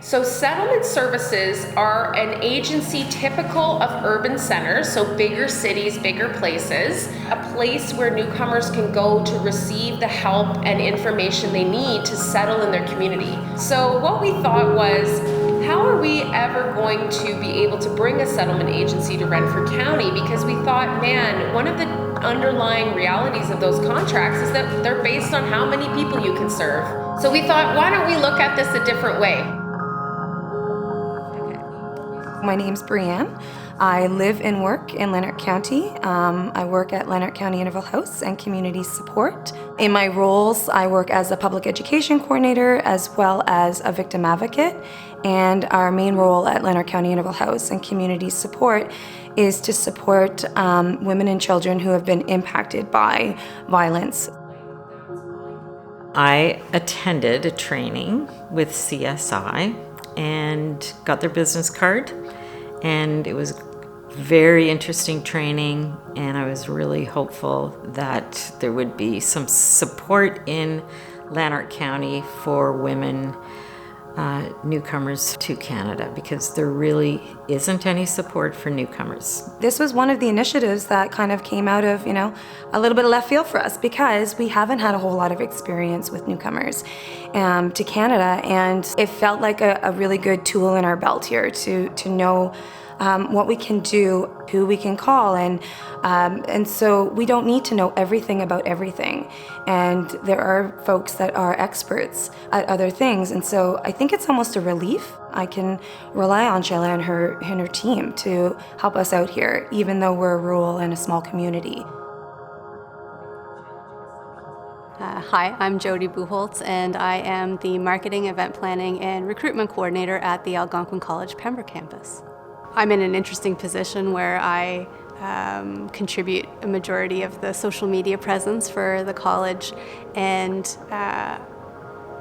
So settlement services are an agency typical of urban centers, so bigger cities, bigger places, a place where newcomers can go to receive the help and information they need to settle in their community. So what we thought was, how are we ever going to be able to bring a settlement agency to Renfrew County? Because we thought, man, one of the underlying realities of those contracts is that they're based on how many people you can serve. So we thought, why don't we look at this a different way? My name's Brianne. I live and work in Lanark County. I work at Lanark County Interval House and Community Support. In my roles, I work as a public education coordinator as well as a victim advocate. And our main role at Lanark County Interval House and Community Support is to support women and children who have been impacted by violence. I attended a training with CSI and got their business card, and it was very interesting training, and I was really hopeful that there would be some support in Lanark County for women newcomers to Canada, because there really isn't any support for newcomers. This was one of the initiatives that kind of came out of, a little bit of left field for us, because we haven't had a whole lot of experience with newcomers to Canada, and it felt like a really good tool in our belt here to know what we can do, who we can call, and so we don't need to know everything about everything. And there are folks that are experts at other things, and so I think it's almost a relief. I can rely on Shayla and her team to help us out here, even though we're rural and a small community. Hi, I'm Jody Buchholz, and I am the Marketing, Event Planning, and Recruitment Coordinator at the Algonquin College Pembroke campus. I'm in an interesting position where I contribute a majority of the social media presence for the college, and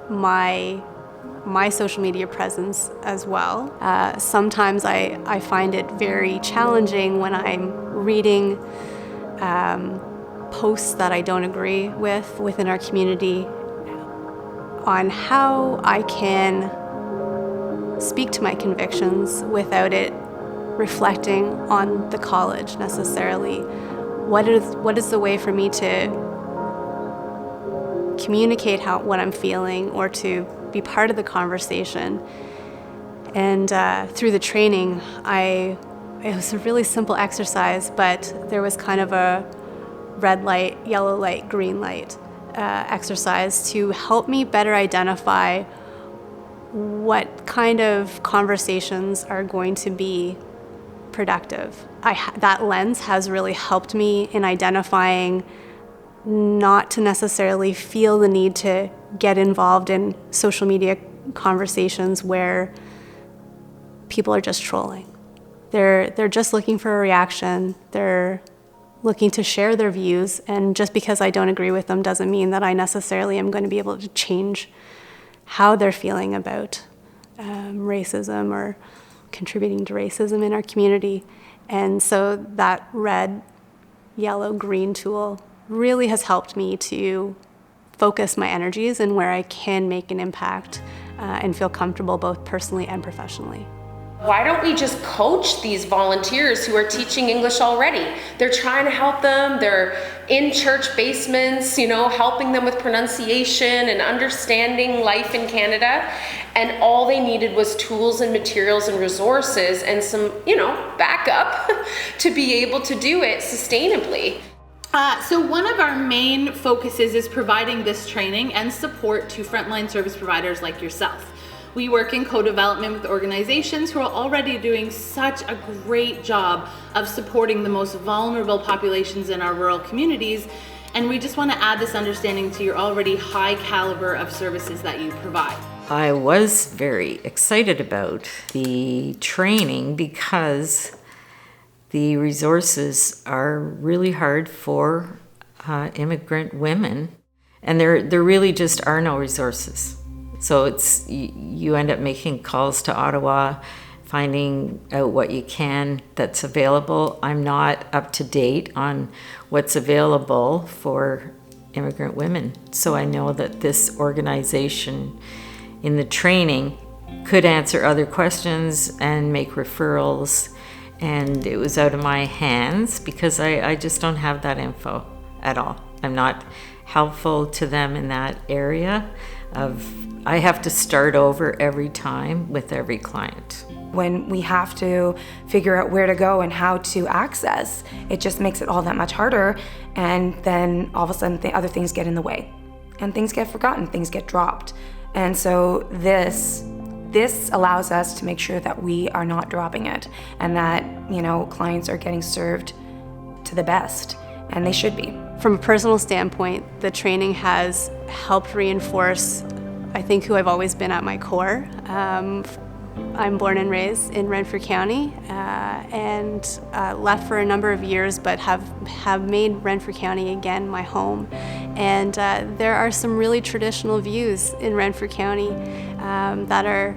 my social media presence as well. Sometimes I find it very challenging when I'm reading posts that I don't agree with within our community on how I can speak to my convictions without it reflecting on the college necessarily. What is the way for me to communicate what I'm feeling, or to be part of the conversation? And through the training, it was a really simple exercise, but there was kind of a red light, yellow light, green light exercise to help me better identify what kind of conversations are going to be productive. That lens has really helped me in identifying not to necessarily feel the need to get involved in social media conversations where people are just trolling. They're just looking for a reaction. They're looking to share their views, and just because I don't agree with them doesn't mean that I necessarily am going to be able to change how they're feeling about racism or contributing to racism in our community. And so that red, yellow, green tool really has helped me to focus my energies in where I can make an impact and feel comfortable both personally and professionally. Why don't we just coach these volunteers who are teaching English already? They're trying to help them. They're in church basements, helping them with pronunciation and understanding life in Canada. And all they needed was tools and materials and resources and some, backup to be able to do it sustainably. So one of our main focuses is providing this training and support to frontline service providers like yourself. We work in co-development with organizations who are already doing such a great job of supporting the most vulnerable populations in our rural communities, and we just want to add this understanding to your already high caliber of services that you provide. I was very excited about the training because the resources are really hard for immigrant women, and there really just are no resources. So you end up making calls to Ottawa, finding out what you can that's available. I'm not up to date on what's available for immigrant women. So I know that this organization in the training could answer other questions and make referrals, and it was out of my hands because I just don't have that info at all. I'm not helpful to them in that area I have to start over every time with every client. When we have to figure out where to go and how to access, it just makes it all that much harder, and then all of a sudden other things get in the way and things get forgotten, things get dropped. And so this allows us to make sure that we are not dropping it and that, clients are getting served to the best, and they should be. From a personal standpoint, the training has helped reinforce, I think, who I've always been at my core. I'm born and raised in Renfrew County and left for a number of years, but have made Renfrew County again my home. And there are some really traditional views in Renfrew County that are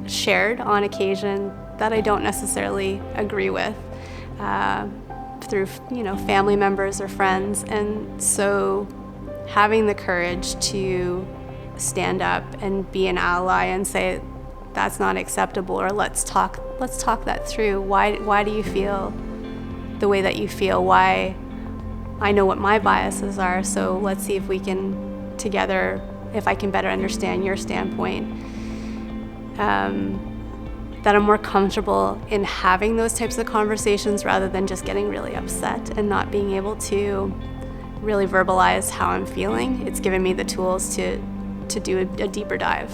shared on occasion that I don't necessarily agree with through family members or friends. And so having the courage to stand up and be an ally and say, that's not acceptable, or let's talk that through. Why do you feel the way that you feel? Why? I know what my biases are, so let's see if we can together, if I can better understand your standpoint. That I'm more comfortable in having those types of conversations rather than just getting really upset and not being able to really verbalize how I'm feeling. It's given me the tools to do a deeper dive.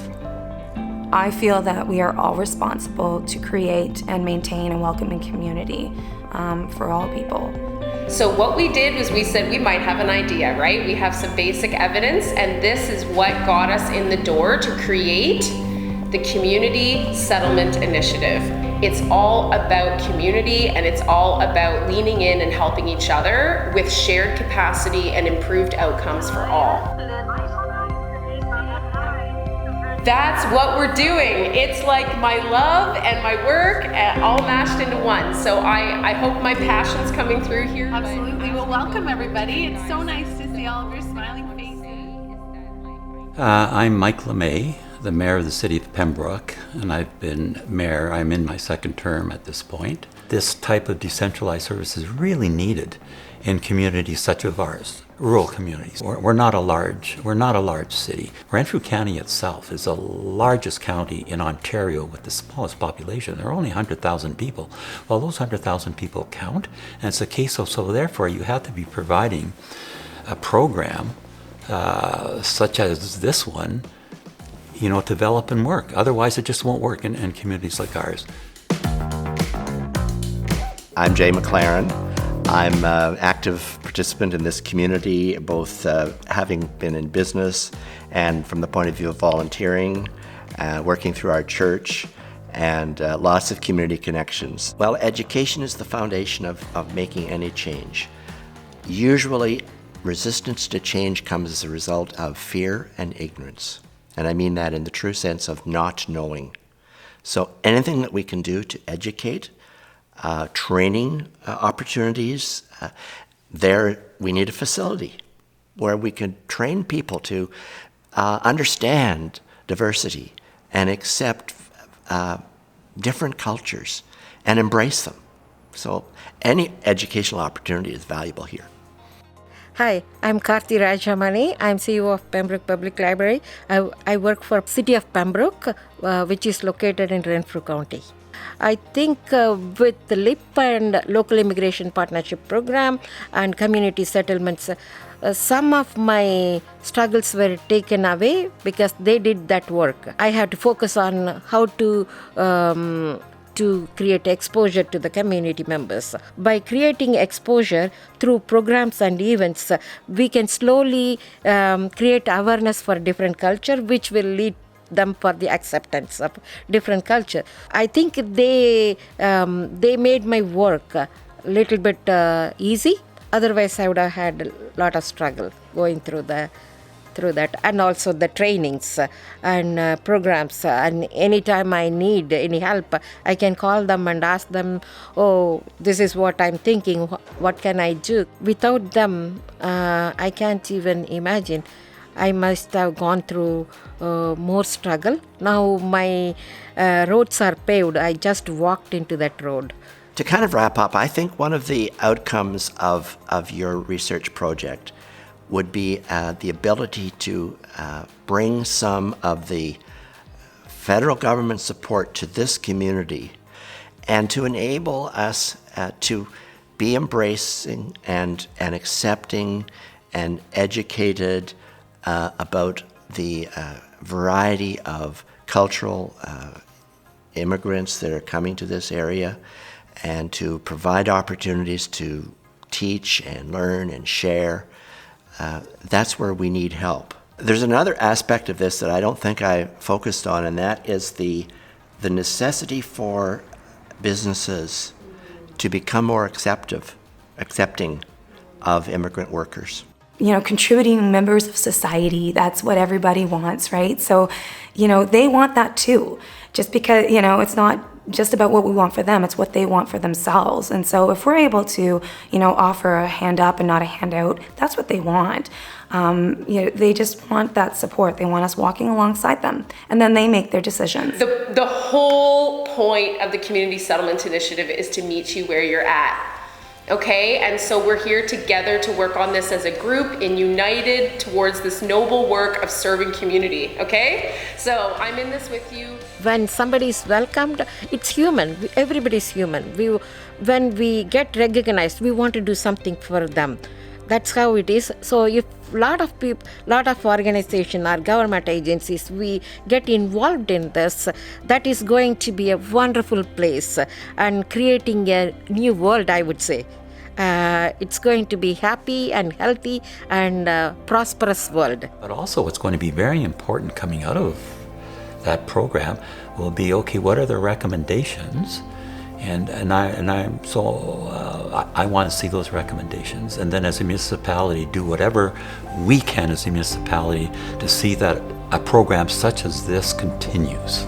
I feel that we are all responsible to create and maintain a welcoming community for all people. So what we did was we said we might have an idea, right? We have some basic evidence, and this is what got us in the door to create the Community Settlement Initiative. It's all about community, and it's all about leaning in and helping each other with shared capacity and improved outcomes for all. That's what we're doing. It's like my love and my work all mashed into one. So I hope my passion's coming through here. Absolutely. Well, welcome everybody. It's so nice to see all of your smiling faces. I'm Mike LeMay, the mayor of the city of Pembroke, and I've been mayor. I'm in my second term at this point. This type of decentralized service is really needed in communities such as ours, rural communities. We're not a large city. Renfrew County itself is the largest county in Ontario with the smallest population. There are only 100,000 people. Well, those 100,000 people count, and it's a case of, so therefore you have to be providing a program such as this one, develop and work. Otherwise it just won't work in communities like ours. I'm Jay McLaren. I'm an active participant in this community, both having been in business and from the point of view of volunteering, working through our church, and lots of community connections. Well, education is the foundation of making any change. Usually, resistance to change comes as a result of fear and ignorance. And I mean that in the true sense of not knowing. So anything that we can do to educate, training opportunities, there we need a facility where we can train people to understand diversity and accept different cultures and embrace them. So any educational opportunity is valuable here. Hi, I'm Karthi Rajamani. I'm CEO of Pembroke Public Library. I work for City of Pembroke, which is located in Renfrew County. I think with the LIP and Local Immigration Partnership Program and community settlements, some of my struggles were taken away because they did that work. I had to focus on how to create exposure to the community members. By creating exposure through programs and events, we can slowly create awareness for different culture, which will lead them for the acceptance of different culture. I think they made my work a little bit easy. Otherwise, I would have had a lot of struggle going through that, and also the trainings and programs. And anytime I need any help, I can call them and ask them, oh, this is what I'm thinking, what can I do? Without them, I can't even imagine I must have gone through more struggle. Now my roads are paved. I just walked into that road. To kind of wrap up, I think one of the outcomes of your research project would be the ability to bring some of the federal government support to this community and to enable us to be embracing and accepting and educated about the variety of cultural immigrants that are coming to this area, and to provide opportunities to teach and learn and share. That's where we need help. There's another aspect of this that I don't think I focused on, and that is the necessity for businesses to become more accepting of immigrant workers. Contributing members of society, that's what everybody wants, right? So, they want that too. Just because, it's not just about what we want for them, it's what they want for themselves. And so if we're able to, offer a hand up and not a handout, that's what they want. They just want that support. They want us walking alongside them, and then they make their decisions. The whole point of the Community Settlement Initiative is to meet you where you're at. Okay, and so we're here together to work on this as a group and united towards this noble work of serving community. Okay, so I'm in this with you. When somebody is welcomed, it's human. Everybody's human. When we get recognized, we want to do something for them. That's how it is. So if lot of people, lot of organizations or government agencies, we get involved in this, that is going to be a wonderful place and creating a new world, I would say. It's going to be happy and healthy and prosperous world. But also what's going to be very important coming out of that program will be, okay, what are the recommendations? I want to see those recommendations, and then as a municipality do whatever we can as a municipality to see that a program such as this continues.